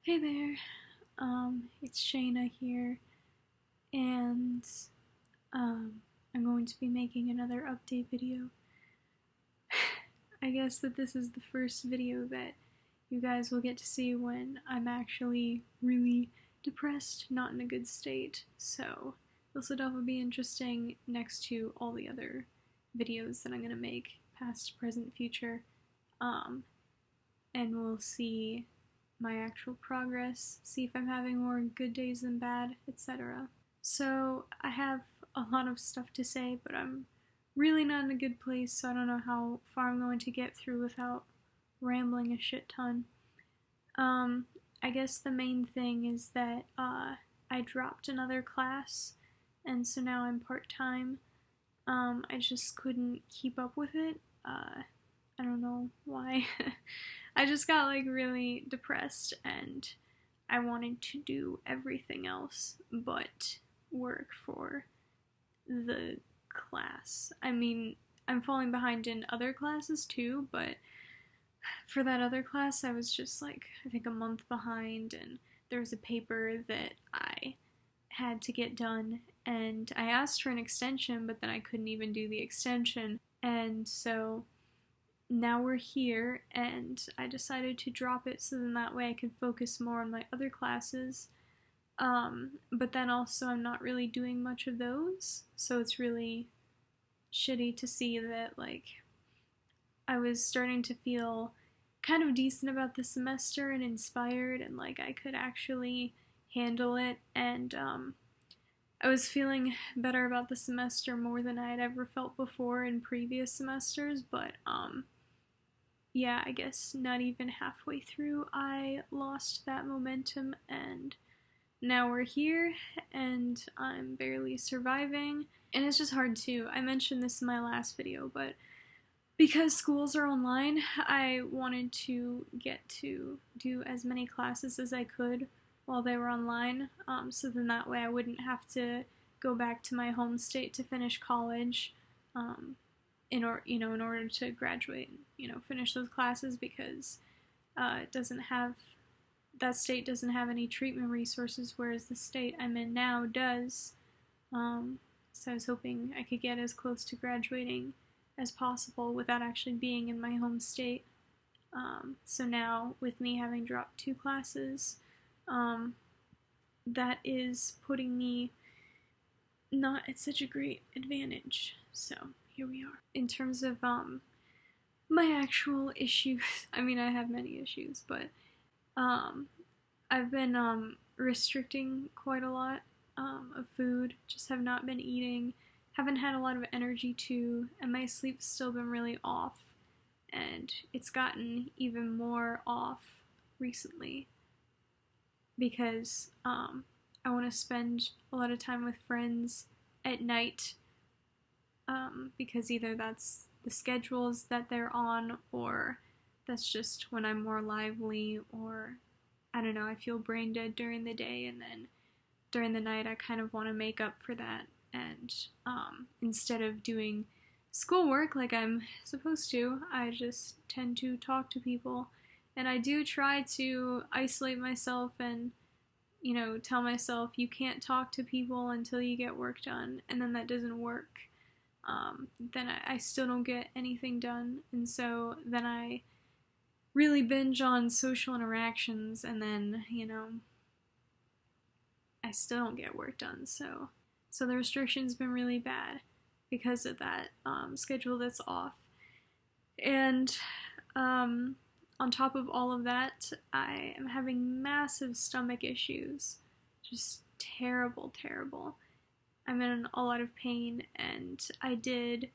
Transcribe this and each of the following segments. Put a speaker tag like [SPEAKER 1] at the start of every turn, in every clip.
[SPEAKER 1] Hey there, it's Shayna here, and I'm going to be making another update video. I guess that this is the first video that you guys will get to see when I'm actually really depressed, not in a good state, so this will definitely be interesting next to all the other videos that I'm going to make, past, present, future, and we'll see my actual progress, see if I'm having more good days than bad, etc. So I have a lot of stuff to say, but I'm really not in a good place, so I don't know how far I'm going to get through without rambling a shit ton. I guess the main thing is that I dropped another class, and so now I'm part-time. I just couldn't keep up with it. I don't know why. I just got like really depressed and I wanted to do everything else but work for the class. I mean, I'm falling behind in other classes too, but for that other class I was just like, I think a month behind, and there was a paper that I had to get done and I asked for an extension, but then I couldn't even do the extension, and so now we're here, and I decided to drop it so then that way I could focus more on my other classes. But then also I'm not really doing much of those, so it's really shitty to see that, like, I was starting to feel kind of decent about the semester and inspired, and like I could actually handle it, and I was feeling better about the semester more than I had ever felt before in previous semesters, but yeah, I guess not even halfway through I lost that momentum, and now we're here and I'm barely surviving, and it's just hard too. I mentioned this in my last video, but because schools are online, I wanted to get to do as many classes as I could while they were online, so then that way I wouldn't have to go back to my home state to finish college, in order to graduate, finish those classes, because it doesn't have, that state doesn't have any treatment resources, whereas the state I'm in now does. So I was hoping I could get as close to graduating as possible without actually being in my home state. So now, with me having dropped 2 classes, that is putting me not at such a great advantage. So here we are. In terms of my actual issues, I mean, I have many issues, but I've been restricting quite a lot of food, just have not been eating, haven't had a lot of energy too, and my sleep's still been really off, and it's gotten even more off recently because I want to spend a lot of time with friends at night, because either that's the schedules that they're on, or that's just when I'm more lively, or I don't know, I feel brain dead during the day, and then during the night I kind of want to make up for that, and instead of doing schoolwork like I'm supposed to, I just tend to talk to people, and I do try to isolate myself and tell myself you can't talk to people until you get work done, and then that doesn't work. Then I still don't get anything done, and so then I really binge on social interactions, and then, I still don't get work done, so the restriction's been really bad because of that schedule that's off. And on top of all of that, I am having massive stomach issues. Just terrible, terrible. I'm in a lot of pain, and I did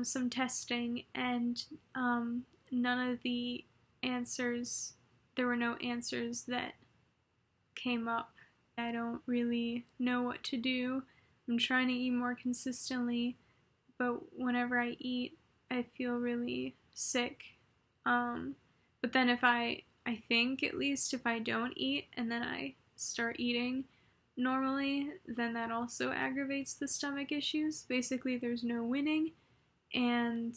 [SPEAKER 1] some testing, and none of the answers, there were no answers that came up. I don't really know what to do. I'm trying to eat more consistently, but whenever I eat, I feel really sick. But then if I think at least if I don't eat and then I start eating normally, then that also aggravates the stomach issues. Basically, there's no winning, and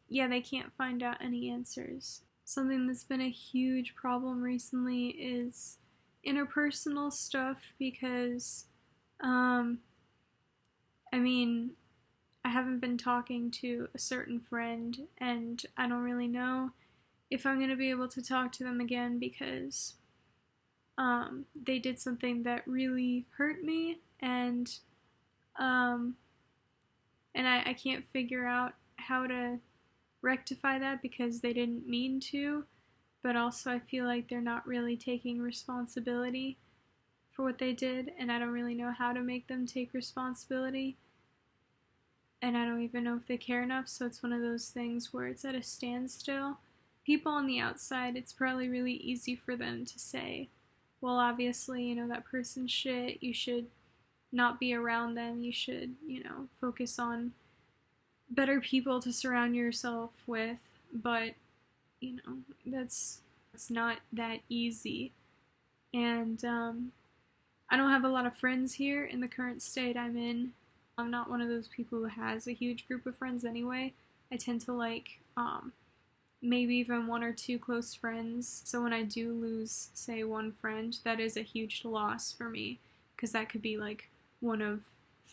[SPEAKER 1] yeah, they can't find out any answers. something that's been a huge problem recently is interpersonal stuff because, I mean, I haven't been talking to a certain friend, and I don't really know if I'm going to be able to talk to them again because they did something that really hurt me, and um, I can't figure out how to rectify that because they didn't mean to, but also I feel like they're not really taking responsibility for what they did, and I don't really know how to make them take responsibility, and I don't even know if they care enough, so it's one of those things where it's at a standstill. People on the outside, it's probably really easy for them to say, well, obviously, that person's shit, you should not be around them, you should, focus on better people to surround yourself with, but, that's not that easy. And I don't have a lot of friends here in the current state I'm in. I'm not one of those people who has a huge group of friends anyway. I tend to like maybe even one or two close friends. So when I do lose, say, one friend, that is a huge loss for me because that could be like one of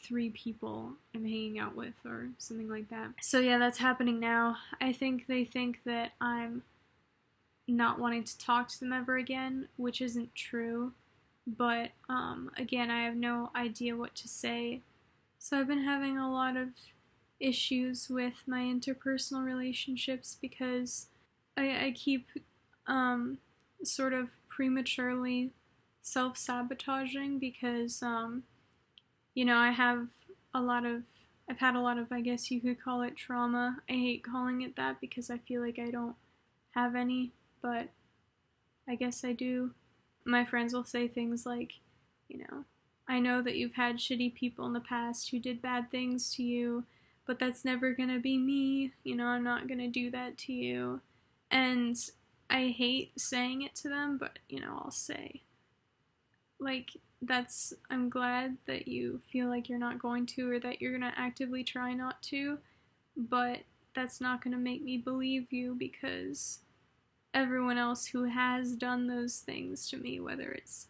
[SPEAKER 1] 3 people I'm hanging out with or something like that. So yeah, that's happening now. I think they think that I'm not wanting to talk to them ever again, which isn't true. But again, I have no idea what to say. So I've been having a lot of issues with my interpersonal relationships because I keep sort of prematurely self-sabotaging because I've had a lot of, I guess you could call it trauma. I hate calling it that because I feel like I don't have any, but I guess I do. My friends will say things like, I know that you've had shitty people in the past who did bad things to you, but that's never gonna be me. I'm not gonna do that to you. And I hate saying it to them, but, I'll say, like, I'm glad that you feel like you're not going to or that you're gonna actively try not to, but that's not gonna make me believe you because everyone else who has done those things to me, whether it's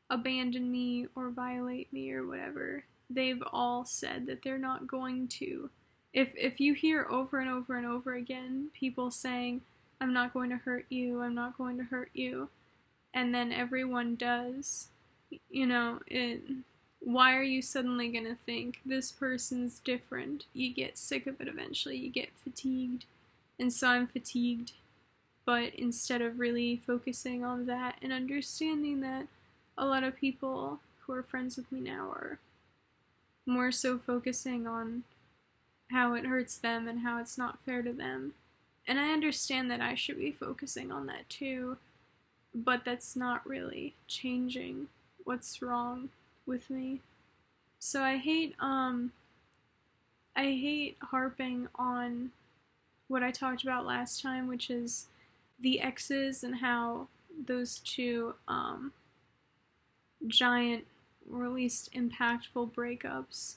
[SPEAKER 1] abandon me or violate me or whatever, they've all said that they're not going to. If you hear over and over and over again people saying, I'm not going to hurt you, I'm not going to hurt you, and then everyone does, why are you suddenly gonna think this person's different? You get sick of it eventually, you get fatigued, and so I'm fatigued. But instead of really focusing on that and understanding that a lot of people who are friends with me now are more so focusing on how it hurts them and how it's not fair to them. And I understand that I should be focusing on that too, but that's not really changing what's wrong with me. So I hate harping on what I talked about last time, which is the exes and how those two giant, or at least impactful breakups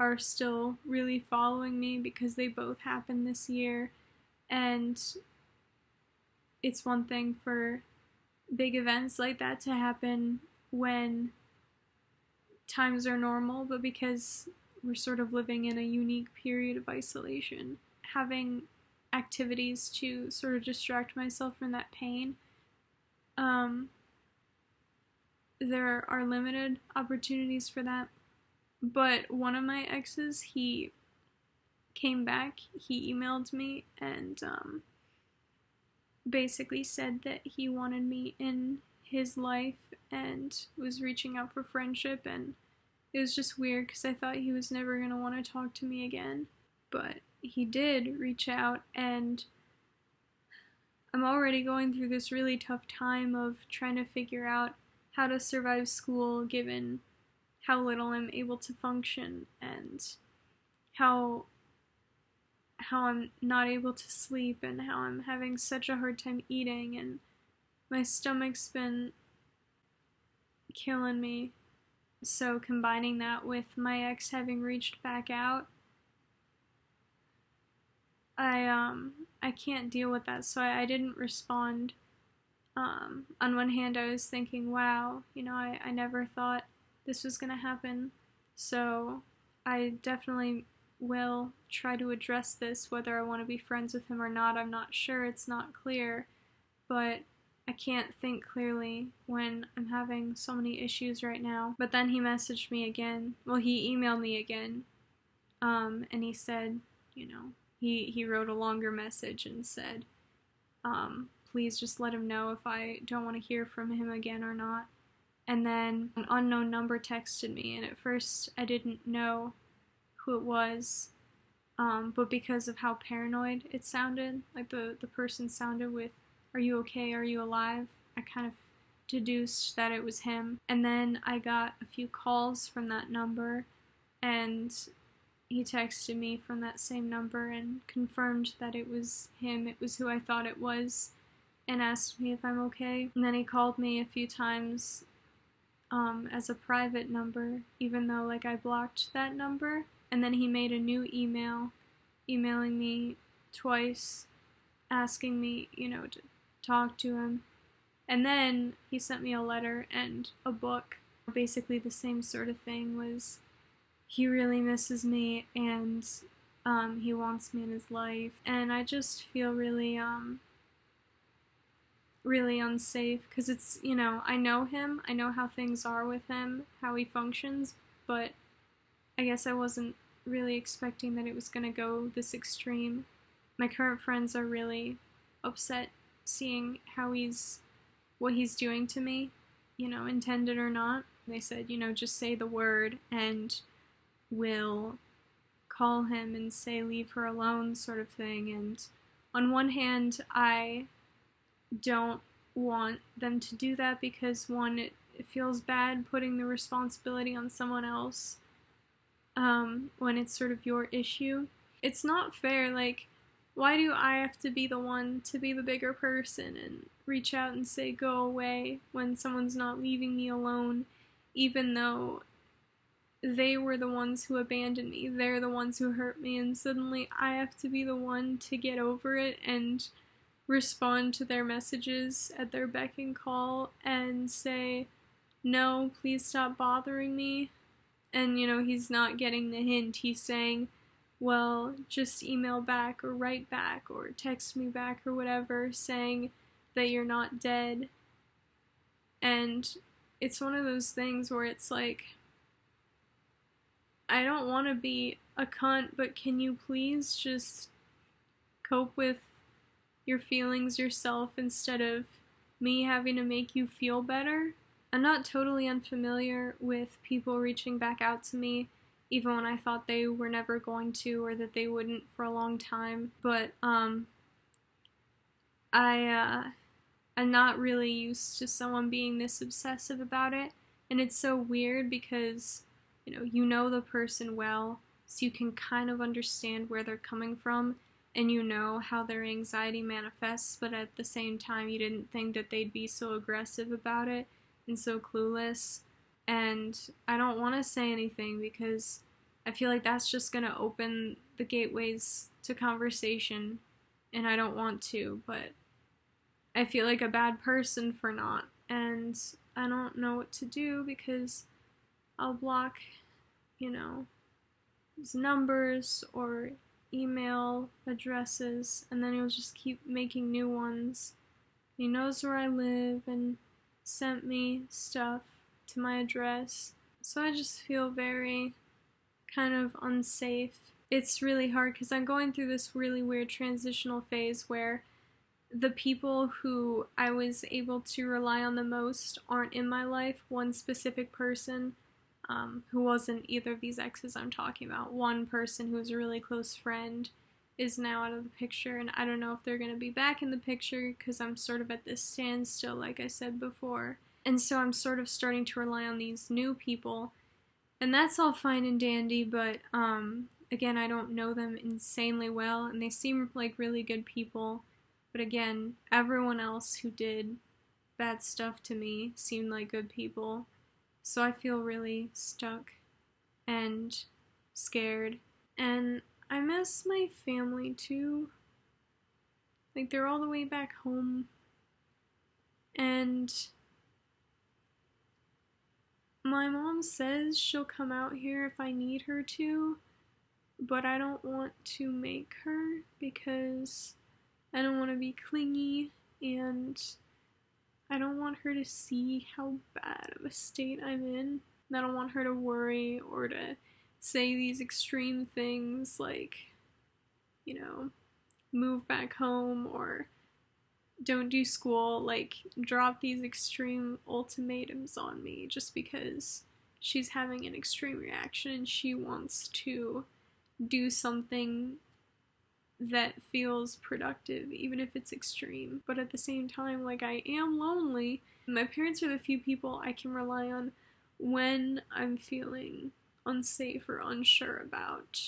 [SPEAKER 1] are still really following me because they both happened this year. And it's one thing for big events like that to happen when times are normal, but because we're sort of living in a unique period of isolation, having activities to sort of distract myself from that pain, there are limited opportunities for that. But one of my exes, he came back, he emailed me and basically said that he wanted me in his life and was reaching out for friendship, and it was just weird because I thought he was never going to want to talk to me again. But he did reach out, and I'm already going through this really tough time of trying to figure out how to survive school given how little I'm able to function and how I'm not able to sleep and how I'm having such a hard time eating and my stomach's been killing me. So combining that with my ex having reached back out, I can't deal with that, so I didn't respond. On one hand, I was thinking, wow, I never thought this was gonna happen. So I definitely will try to address this, whether I want to be friends with him or not. I'm not sure, it's not clear, but I can't think clearly when I'm having so many issues right now. But then he messaged me again. Well, he emailed me again. And he said, he wrote a longer message and said, please just let him know if I don't want to hear from him again or not. And then an unknown number texted me, and at first I didn't know who it was, but because of how paranoid it sounded, like the person sounded with, "Are you okay? Are you alive?" I kind of deduced that it was him. And then I got a few calls from that number, and he texted me from that same number and confirmed that it was him. It was who I thought it was, and asked me if I'm okay. And then he called me a few times as a private number, even though I blocked that number. And then he made a new email, emailing me twice, asking me, to talk to him. And then he sent me a letter and a book. Basically the same sort of thing, was he really misses me, and he wants me in his life. And I just feel really really unsafe, because it's, I know him, I know how things are with him, how he functions, but I guess I wasn't really expecting that it was going to go this extreme. My current friends are really upset seeing what he's doing to me, intended or not. They said, just say the word and we'll call him and say leave her alone, sort of thing. And on one hand, I don't want them to do that, because one, it feels bad putting the responsibility on someone else when it's sort of your issue. It's not fair. Why do I have to be the one to be the bigger person and reach out and say go away when someone's not leaving me alone, even though they were the ones who abandoned me, they're the ones who hurt me, and suddenly I have to be the one to get over it and respond to their messages at their beck and call and say, no, please stop bothering me. And, he's not getting the hint. He's saying, well, just email back or write back or text me back or whatever, saying that you're not dead. And it's one of those things where it's I don't want to be a cunt, but can you please just cope with your feelings yourself instead of me having to make you feel better? I'm not totally unfamiliar with people reaching back out to me, even when I thought they were never going to, or that they wouldn't for a long time. But I'm not really used to someone being this obsessive about it, and it's so weird because you know the person well, so you can kind of understand where they're coming from, and you know how their anxiety manifests, but at the same time you didn't think that they'd be so aggressive about it and so clueless. And I don't want to say anything because I feel like that's just going to open the gateways to conversation, and I don't want to, but I feel like a bad person for not, and I don't know what to do because I'll block, his numbers or email addresses, and then he'll just keep making new ones. He knows where I live and sent me stuff to my address, so I just feel very kind of unsafe. It's really hard because I'm going through this really weird transitional phase where the people who I was able to rely on the most aren't in my life. One specific person who wasn't either of these exes I'm talking about. One person who was a really close friend is now out of the picture, and I don't know if they're going to be back in the picture because I'm sort of at this standstill, like I said before. And so I'm sort of starting to rely on these new people, and that's all fine and dandy, but again, I don't know them insanely well, and they seem like really good people. But again, everyone else who did bad stuff to me seemed like good people. So I feel really stuck and scared. And I miss my family too. Like, they're all the way back home. And my mom says she'll come out here if I need her to, but I don't want to make her because I don't want to be clingy, and I don't want her to see how bad of a state I'm in. I don't want her to worry or to say these extreme things like, you know, move back home or don't do school, like drop these extreme ultimatums on me just because she's having an extreme reaction and she wants to do something that feels productive, even if it's extreme. But at the same time, like, I am lonely. My parents are the few people I can rely on when I'm feeling unsafe or unsure about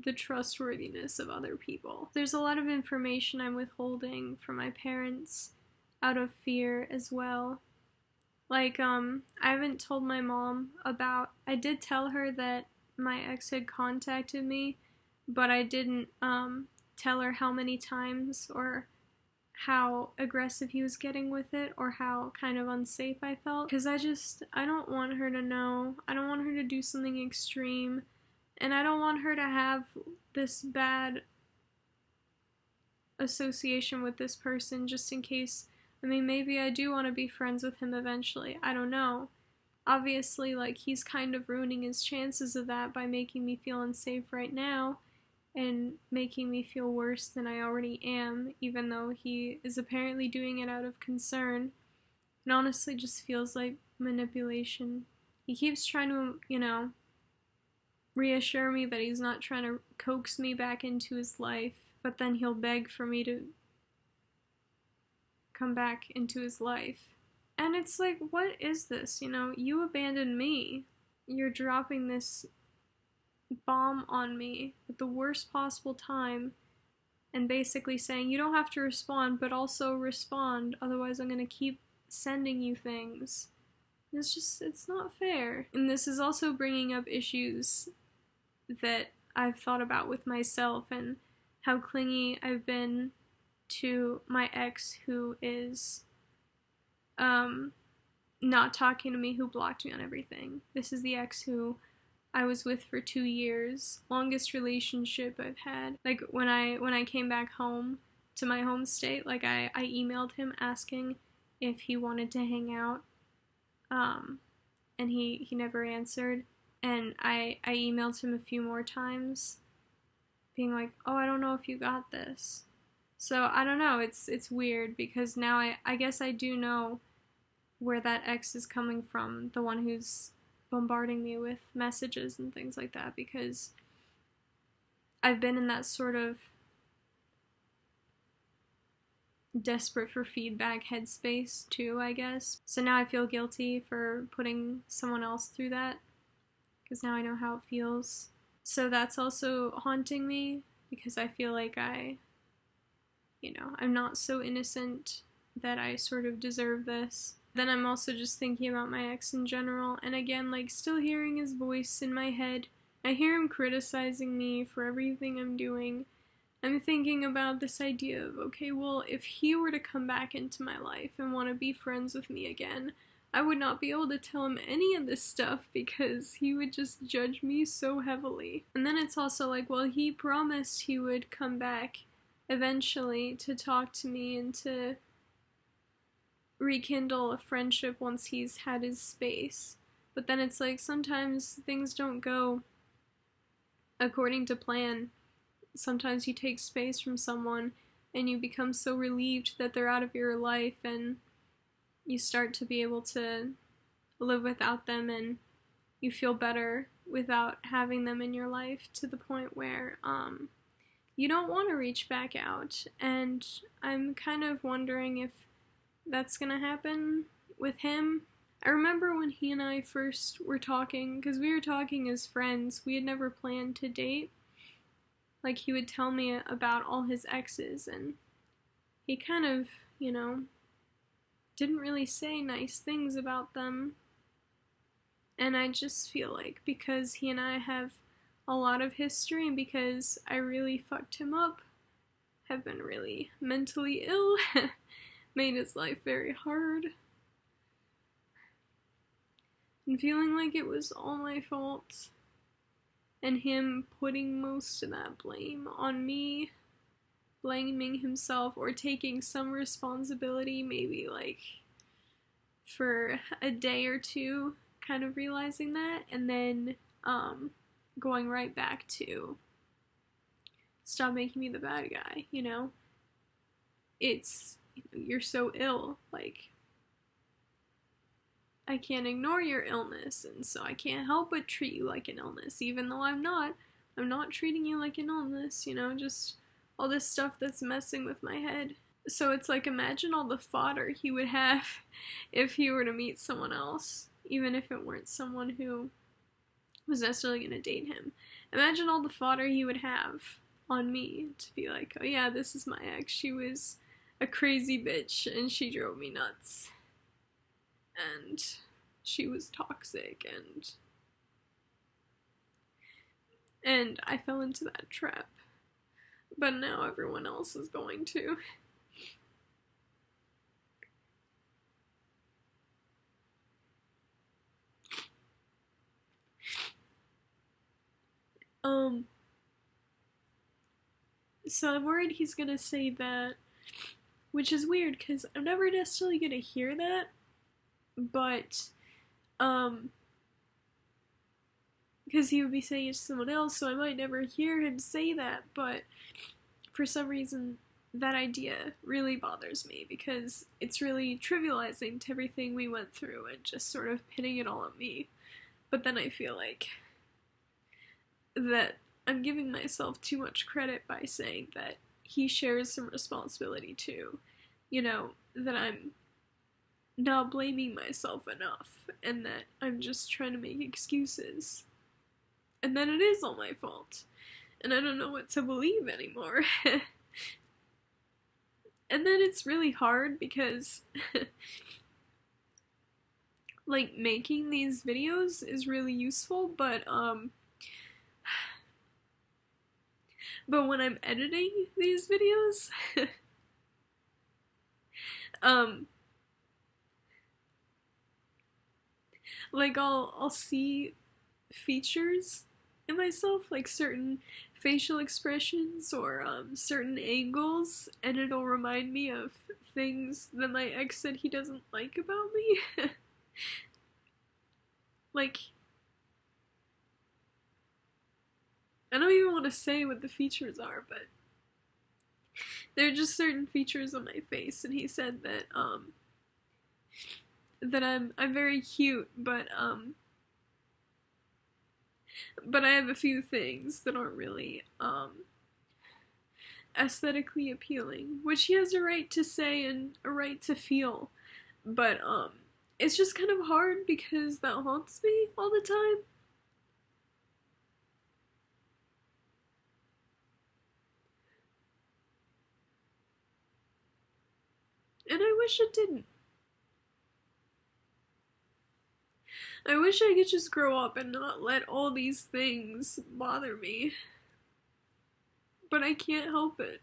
[SPEAKER 1] the trustworthiness of other people. There's a lot of information I'm withholding from my parents out of fear as well. Like, I haven't told my mom about, I did tell her that my ex had contacted me, but I didn't, tell her how many times or how aggressive he was getting with it or how kind of unsafe I felt. Because I don't want her to know. I don't want her to do something extreme. And I don't want her to have this bad association with this person just in case. I mean, maybe I do want to be friends with him eventually. I don't know. Obviously, like, he's kind of ruining his chances of that by making me feel unsafe right now and making me feel worse than I already am, even though he is apparently doing it out of concern. It honestly just feels like manipulation. He keeps trying to, reassure me that he's not trying to coax me back into his life, but then he'll beg for me to come back into his life. And it's like, what is this? You abandoned me. You're dropping this bomb on me at the worst possible time and basically saying you don't have to respond, but also respond, otherwise I'm gonna keep sending you things. It's not fair. And this is also bringing up issues that I've thought about with myself and how clingy I've been to my ex who is not talking to me, who blocked me on everything. This is the ex who I was with for 2 years, longest relationship I've had. Like, when I came back home to my home state, like, I emailed him asking if he wanted to hang out, and he never answered, and I emailed him a few more times, being like, oh, I don't know if you got this. So, I don't know, it's weird, because now I guess I do know where that ex is coming from, the one who's bombarding me with messages and things like that, because I've been in that sort of desperate for feedback headspace too, I guess. So now I feel guilty for putting someone else through that, because now I know how it feels. So that's also haunting me, because I feel like I'm not so innocent that I sort of deserve this. Then I'm also just thinking about my ex in general, and again, like, still hearing his voice in my head. I hear him criticizing me for everything I'm doing. I'm thinking about this idea of, okay, well, if he were to come back into my life and want to be friends with me again, I would not be able to tell him any of this stuff because he would just judge me so heavily. And then it's also like, well, he promised he would come back eventually to talk to me and to rekindle a friendship once he's had his space. But then it's like, sometimes things don't go according to plan. Sometimes you take space from someone and you become so relieved that they're out of your life, and you start to be able to live without them, and you feel better without having them in your life, to the point where you don't want to reach back out. And I'm kind of wondering if that's gonna happen with him. I remember when he and I first were talking, because we were talking as friends, we had never planned to date. Like, he would tell me about all his exes, and he kind of, didn't really say nice things about them. And I just feel like, because he and I have a lot of history, and because I really fucked him up, have been really mentally ill, made his life very hard, and feeling like it was all my fault, and him putting most of that blame on me, blaming himself or taking some responsibility, maybe like for a day or two, kind of realizing that, and then going right back to stop making me the bad guy, you know? It's, you're so ill, like, I can't ignore your illness, and so I can't help but treat you like an illness, even though I'm not treating you like an illness, you know, just all this stuff that's messing with my head. So it's like, imagine all the fodder he would have if he were to meet someone else, even if it weren't someone who was necessarily going to date him. Imagine all the fodder he would have on me to be like, oh yeah, this is my ex, she was a crazy bitch and she drove me nuts, and she was toxic, and I fell into that trap, but now everyone else is going to. So I'm worried he's gonna say that, which is weird, because I'm never necessarily gonna hear that, but, because he would be saying it to someone else, so I might never hear him say that, but for some reason, that idea really bothers me, because it's really trivializing to everything we went through and just sort of pinning it all on me. But then I feel like that I'm giving myself too much credit by saying that he shares some responsibility too. You know, that I'm not blaming myself enough, and that I'm just trying to make excuses. And then it is all my fault. And I don't know what to believe anymore. And then it's really hard because like, making these videos is really useful, but when I'm editing these videos, like, I'll see features in myself, like certain facial expressions or certain angles, and it'll remind me of things that my ex said he doesn't like about me. Like, I don't even want to say what the features are, but they're just certain features on my face, and he said that that I'm very cute, but I have a few things that aren't really aesthetically appealing, which he has a right to say and a right to feel, but it's just kind of hard because that haunts me all the time. And I wish it didn't. I wish I could just grow up and not let all these things bother me. But I can't help it.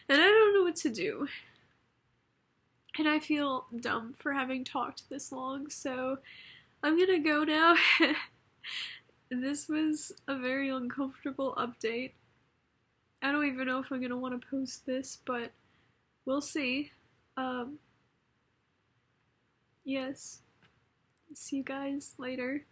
[SPEAKER 1] And I don't know what to do. And I feel dumb for having talked this long, so I'm gonna go now. This was a very uncomfortable update. I don't even know if I'm gonna want to post this, but we'll see. Yes. See you guys later.